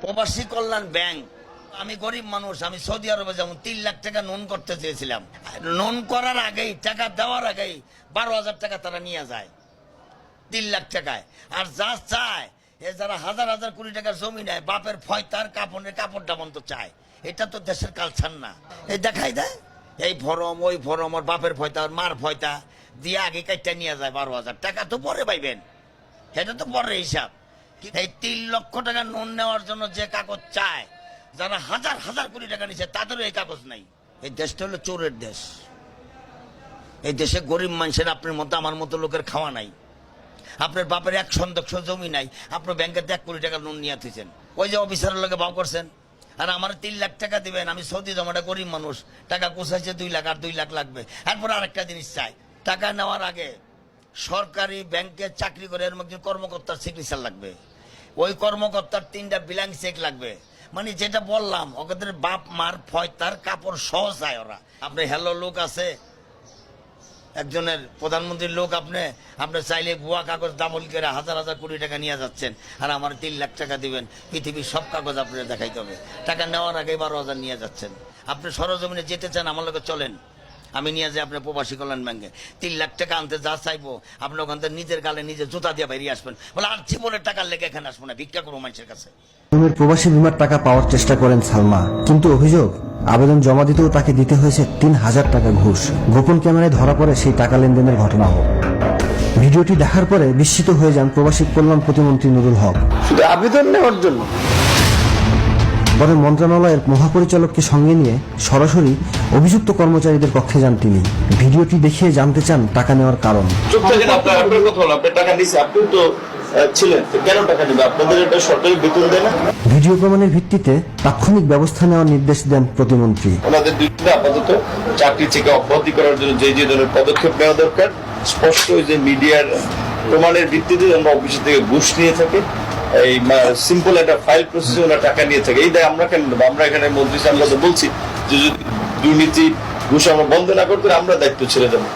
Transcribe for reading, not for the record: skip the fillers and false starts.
প্রবাসী কল্যাণ ব্যাংক। আমি গরিব মানুষ, আমি সৌদি আরবে যেমন 3 লাখ টাকা লোন করতে চেয়েছিলাম। লোন করার আগেই, টাকা দেওয়ার আগেই 12,000 টাকা তারা নিয়ে যায় 3 লাখ টাকায়। আর যা চায়, এ যারা হাজার হাজার কোটি টাকার জমি নেয়, বাপের ফয়তার কাপড় ডাবন তো চায়। এটা তো দেশের কালচার না। এই দেখাই দেয় এই ফরম, ওই ফরম, ওর বাপের ফয়তা, ওর মার ফয়তা দিয়ে আগে কাইটা নিয়ে যায় 12,000 টাকা। তো পরে পাইবেন, এটা তো পরে হিসাব। এই 3 লক্ষ টাকা লোন নেওয়ার জন্য যে কাগজ চায়, যারা হাজার হাজার কোটি টাকা নিচ্ছে তাদেরও এই কাগজ নাই। এই দেশটা হলো চোরের দেশ। এই দেশে গরিব মানুষের আপনার মতো আমার মতো লোকের খাওয়া নাই। আপনার বাপের 1 শতাংশ জমি নাই, আপনার ব্যাংকের 1 কোটি টাকা লোন নিয়ে দিয়েছেন। ওই যে অফিসারের লোকে ভাও করছেন, আর আমার 3 লাখ টাকা দিবেন। আমি সৌদি জমাটা গরিব মানুষ, টাকা কোষাইছে 2 লাখ, আর 2 লাখ লাগবে। এরপর আরেকটা জিনিস চাই, টাকা নেওয়ার আগে সরকারি ব্যাংকে চাকরি করে এর মধ্যে কর্মকর্তার সিগনেচার লাগবে। ওই কর্মকর্তার 3টা ব্ল্যাঙ্ক চেক লাগবে। মানে যেটা বললাম, ওদের বাপ মার ফয়তার কাপড় সহ চায় ওরা। আপনি হ্যালো লোক আছে, একজনের প্রধানমন্ত্রীর লোক, আপনি চাইলে ভুয়া কাগজ ডাবল করে হাজার হাজার কোটি টাকা নিয়ে যাচ্ছেন, আর আমার 3 লাখ টাকা দিবেন। পৃথিবীর সব কাগজ আপনার দেখাইতে হবে। টাকা নেওয়ার আগে 12,000 নিয়ে যাচ্ছেন। আপনি সরজমিনে যেতে চান, আমার লোকে চলেন, আমি নিয়ে যাই আপনার প্রবাসী কল্যাণ ব্যাংকে। 3 লাখ টাকা আনতে যা চাইবো, আপনি ওখান থেকে নিজের গালে নিজে জুতা দিয়ে বেরিয়ে আসবেন। বলে আর জীবনের টাকার লেগে এখানে আসবো না, ভিক্ষা করবো মানুষের কাছে। প্রবাসী বিমার টাকা পাওয়ার চেষ্টা করেন সালমা, কিন্তু অভিযোগ আবেদন জমা দিতেও তাকে দিতে হয়েছে 3,000 টাকা ঘুষ। গোপন ক্যামেরায় ধরা পড়ে সেই টাকা লেনদেনের ঘটনাও। ভিডিওটি দেখার পরে বিস্মিত হয়ে যান প্রবাসী কল্যাণ প্রতিমন্ত্রী নুরুল হক। শুধু আবেদন নেওয়ার জন্য পরে মন্ত্রণালয়ের মহাপরিচালককে সঙ্গে নিয়ে সরাসরি অভিযুক্ত কর্মচারীদের কক্ষে যান তিনি। ভিডিওটি দেখিয়ে জানতে চান টাকা নেওয়ার কারণ। আপনার কথা হলো, আপনার টাকা নিছে, আপনি তো ছিলেন, কেন টাকা নেবে? আপনাদের এটা সরকারি বেতন দেয় না? ভিডিও প্রমাণের ভিত্তিতে তাৎক্ষণিক ব্যবস্থা নেওয়ার নির্দেশ দেন প্রতিমন্ত্রী। ওনাদের দুইটা আপাতত চাকরি থেকে অব্যাহতি করার জন্য যে যে ধরনের পদক্ষেপ নেওয়া দরকার, স্পষ্ট যে মিডিয়ার প্রমাণের ভিত্তিতে আমরা অফিস থেকে ঘুষ নিয়ে থাকে, এই সিম্পল একটা ফাইল প্রসেসে ওরা টাকা নিয়ে থাকে। এই দায় আমরা কেন নেবো? আমরা এখানে মন্ত্রী সাহেব বলছি যে যদি দুর্নীতি ঘুষ আমরা বন্ধ না করতে, আমরা দায়িত্ব ছেড়ে দেবো।